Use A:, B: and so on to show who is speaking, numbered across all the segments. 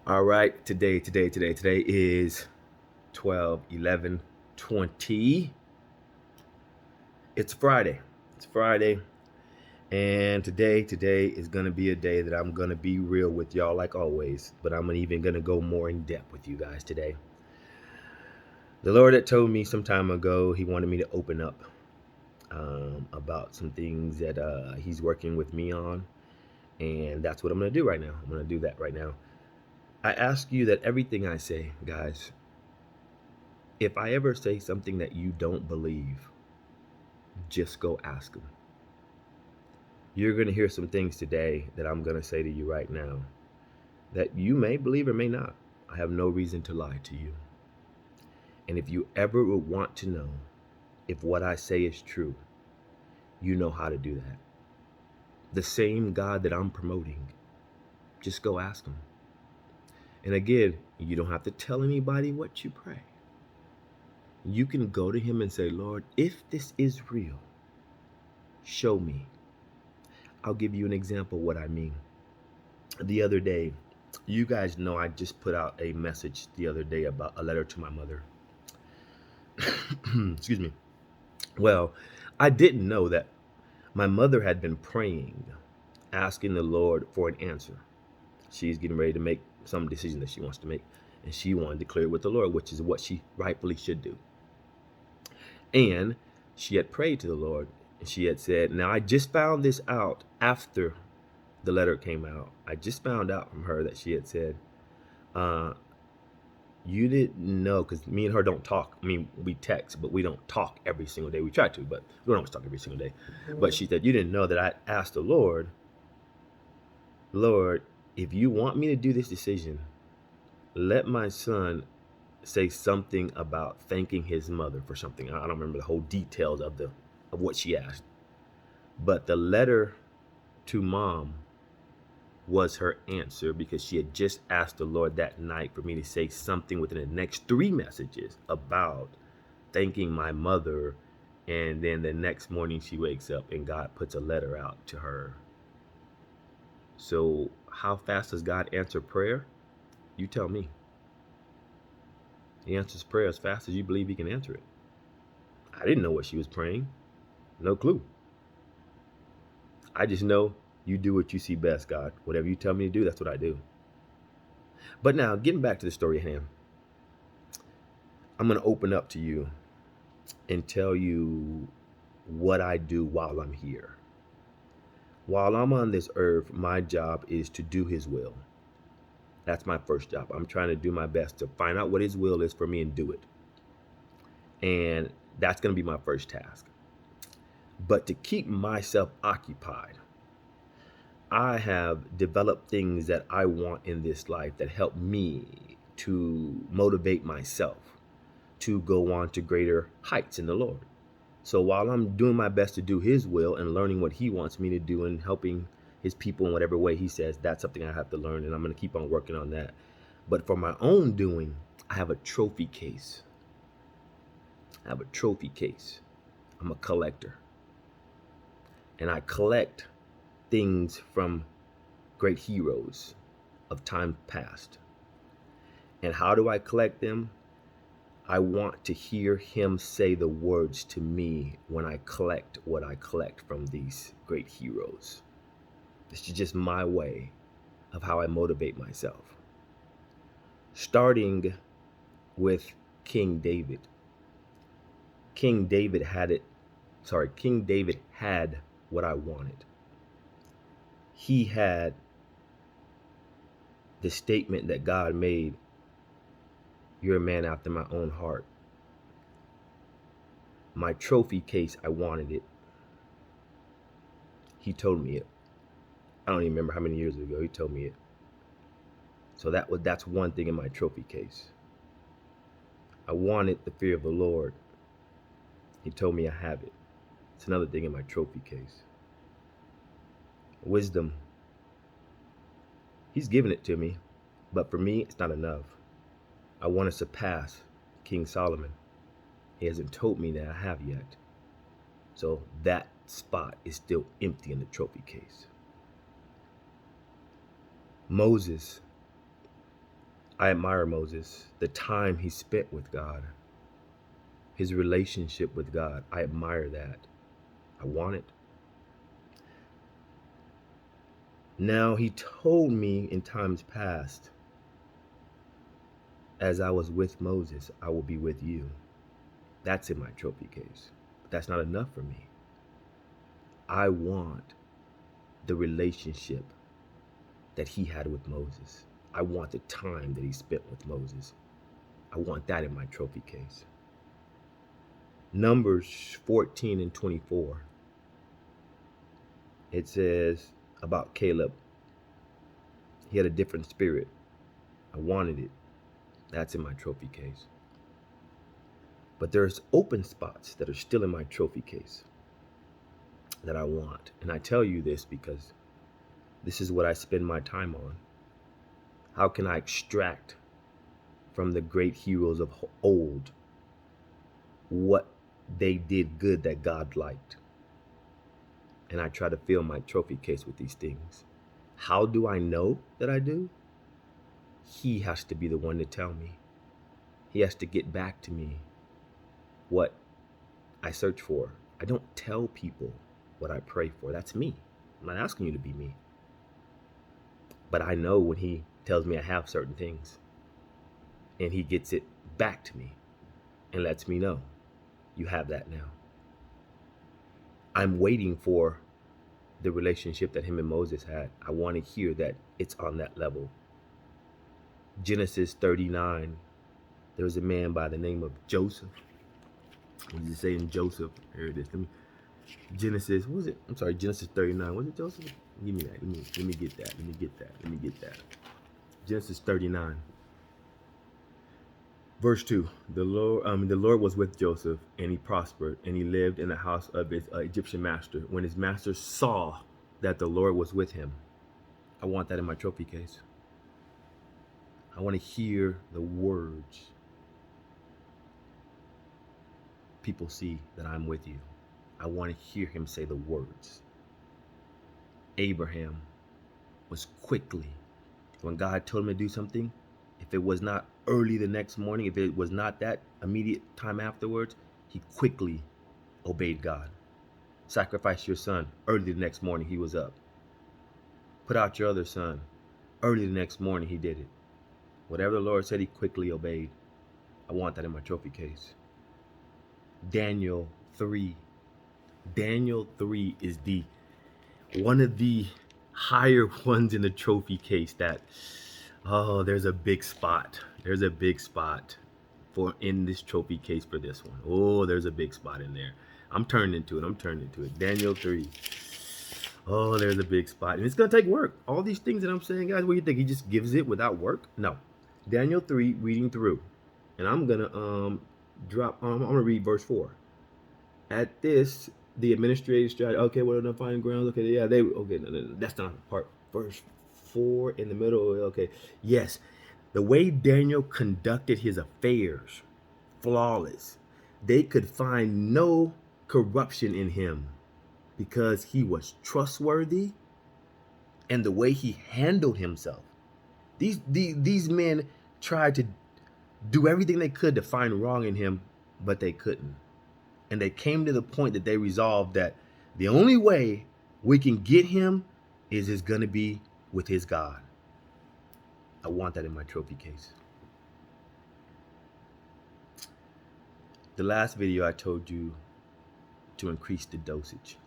A: All right, today is 12/11/20. It's Friday. It's Friday. And today is going to be a day that I'm going to be real with y'all like always, but I'm even going to go more in depth with you guys today. The Lord had told me some time ago he wanted me to open up about some things that he's working with me on. And that's what I'm going to do right now. I'm going to do that right now. I ask you that everything I say, guys, if I ever say something that you don't believe, just go ask him. You're going to hear some things today that I'm going to say to you right now that you may believe or may not. I have no reason to lie to you. And if you ever would want to know if what I say is true, you know how to do that. The same God that I'm promoting, just go ask him. And again, you don't have to tell anybody what you pray. You can go to him and say, Lord, if this is real, show me. I'll give you an example of what I mean. The other day, you guys know I just put out a message the other day about a letter to my mother. Excuse me. Well, I didn't know that my mother had been praying, asking the Lord for an answer. She's getting ready to make some decision that she wants to make, and she wanted to clear it with the Lord, which is what she rightfully should do. And she had prayed to the Lord, and she had said, now I just found this out after the letter came out. I just found out from her that she had said, you didn't know, because me and her don't talk. I mean, we text, but we don't talk every single day. We try to, but we don't always talk every single day. But she said, you didn't know that I asked the Lord, if you want me to do this decision, let my son say something about thanking his mother for something. I don't remember the whole details of what she asked. But the letter to mom was her answer, because she had just asked the Lord that night for me to say something within the next 3 messages about thanking my mother. And then the next morning she wakes up and God puts a letter out to her. So how fast does God answer prayer? You tell me. He answers prayer as fast as you believe he can answer it. I didn't know what she was praying. No clue. I just know you do what you see best, God. Whatever you tell me to do, that's what I do. But now, getting back to the story at hand, I'm going to open up to you and tell you what I do while I'm here. While I'm on this earth, my job is to do his will. That's my first job. I'm trying to do my best to find out what his will is for me and do it. And that's going to be my first task. But to keep myself occupied, I have developed things that I want in this life that help me to motivate myself to go on to greater heights in the Lord. So while I'm doing my best to do his will and learning what he wants me to do and helping his people in whatever way he says, that's something I have to learn, and I'm going to keep on working on that. But for my own doing, I have a trophy case. I'm a collector. And I collect things from great heroes of time past. And how do I collect them? I want to hear him say the words to me when I collect what I collect from these great heroes. This is just my way of how I motivate myself. Starting with King David. King David had what I wanted. He had the statement that God made, you're a man after my own heart. My trophy case, I wanted it. He told me it. I don't even remember how many years ago he told me it. So that's one thing in my trophy case. I wanted the fear of the Lord. He told me I have it. It's another thing in my trophy case. Wisdom. He's given it to me, but for me, it's not enough. I want to surpass King Solomon. He hasn't told me that I have yet. So that spot is still empty in the trophy case. Moses. I admire Moses, the time he spent with God, his relationship with God. I admire that. I want it. Now, he told me in times past, as I was with Moses, I will be with you. That's in my trophy case. But that's not enough for me. I want the relationship that he had with Moses. I want the time that he spent with Moses. I want that in my trophy case. Numbers 14 and 24. It says about Caleb. He had a different spirit. I wanted it. That's in my trophy case. But there's open spots that are still in my trophy case that I want. And I tell you this because this is what I spend my time on. How can I extract from the great heroes of old what they did good that God liked? And I try to fill my trophy case with these things. How do I know that I do? He has to be the one to tell me. He has to get back to me what I search for. I don't tell people what I pray for. That's me. I'm not asking you to be me. But I know when he tells me I have certain things, and he gets it back to me and lets me know, you have that now. I'm waiting for the relationship that him and Moses had. I want to hear that it's on that level. Genesis 39, there was a man by the name of Joseph. What does it say in Joseph? Here it is. Genesis, what was it? I'm sorry, Genesis 39. Was it Joseph? Give me that. Let me get that. Let me get that. Genesis 39. Verse 2, the Lord was with Joseph, and he prospered, and he lived in the house of his Egyptian master. When his master saw that the Lord was with him, I want that in my trophy case. I want to hear the words. People see that I'm with you. I want to hear him say the words. Abraham was quickly, when God told him to do something, if it was not early the next morning, if it was not that immediate time afterwards, he quickly obeyed God. Sacrifice your son. Early the next morning, he was up. Put out your other son. Early the next morning, he did it. Whatever the Lord said, he quickly obeyed. I want that in my trophy case. Daniel 3. Daniel 3 is one of the higher ones in the trophy case that, oh, there's a big spot. There's a big spot in this trophy case for this one. Oh, there's a big spot in there. I'm turning into it. Daniel 3. Oh, there's a big spot. And it's going to take work. All these things that I'm saying, guys, what do you think? He just gives it without work? No. Daniel 3, reading through. And I'm going to I'm going to read verse 4. At this, the administrative strategy. Okay, what are the fine grounds? Okay, yeah, no, that's not part. Verse 4 in the middle. Okay, yes. The way Daniel conducted his affairs, flawless. They could find no corruption in him because he was trustworthy and the way he handled himself. These men tried to do everything they could to find wrong in him, but they couldn't. And they came to the point that they resolved that the only way we can get him is going to be with his God. I want that in my trophy case. The last video I told you to increase the dosage.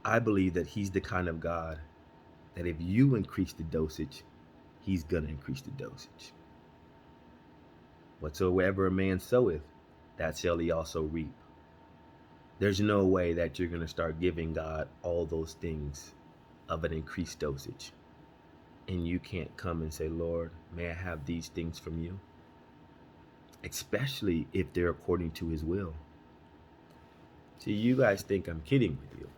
A: I believe that he's the kind of God that if you increase the dosage, he's going to increase the dosage. Whatsoever a man soweth, that shall he also reap. There's no way that you're going to start giving God all those things of an increased dosage. And you can't come and say, Lord, may I have these things from you? Especially if they're according to his will. See, you guys think I'm kidding with you.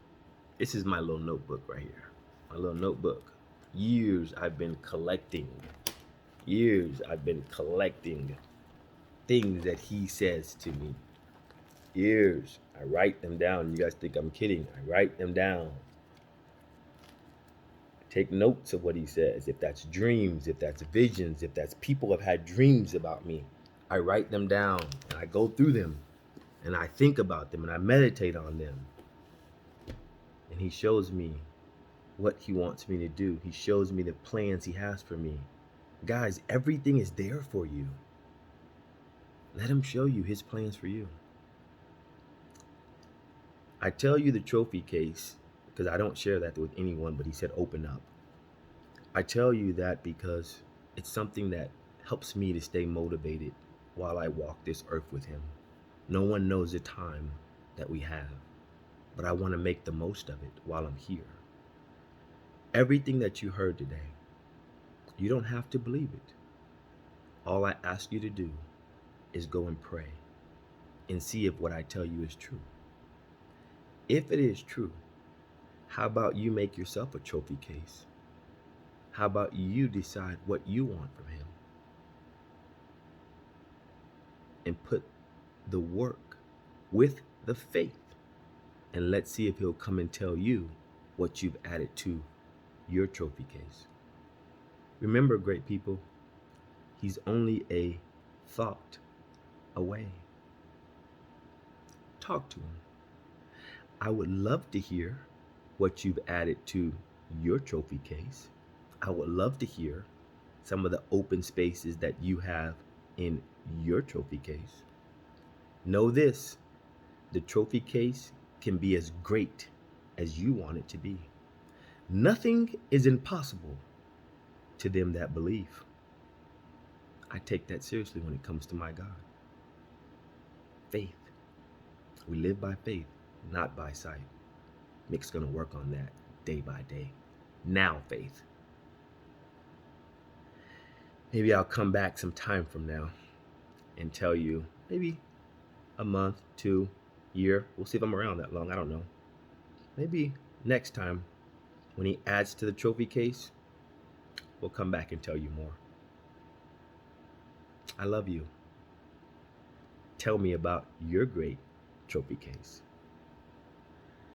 A: This is my little notebook right here. My little notebook. Years I've been collecting things that he says to me. Years. I write them down. You guys think I'm kidding. I write them down. Take notes of what he says. If that's dreams, if that's visions, if that's people have had dreams about me, I write them down and I go through them and I think about them and I meditate on them. And he shows me what he wants me to do. He shows me the plans he has for me. Guys, everything is there for you. Let him show you his plans for you. I tell you the trophy case because I don't share that with anyone, but he said open up. I tell you that because it's something that helps me to stay motivated while I walk this earth with him. No one knows the time that we have, but I want to make the most of it while I'm here. Everything that you heard today, you don't have to believe it. All I ask you to do is go and pray and see if what I tell you is true. If it is true, how about you make yourself a trophy case? How about you decide what you want from him and put the work with the faith, and let's see if he'll come and tell you what you've added to your trophy case. Remember, great people, he's only a thought away. Talk to him. I would love to hear what you've added to your trophy case. I would love to hear some of the open spaces that you have in your trophy case. Know this, the trophy case can be as great as you want it to be. Nothing is impossible to them that believe. I take that seriously when it comes to my God. Faith. We live by faith, not by sight. Mick's going to work on that day by day. Now, faith. Maybe I'll come back some time from now and tell you, maybe a month, 2 year. We'll see if I'm around that long. I don't know. Maybe next time when he adds to the trophy case, we'll come back and tell you more. I love you. Tell me about your great trophy case.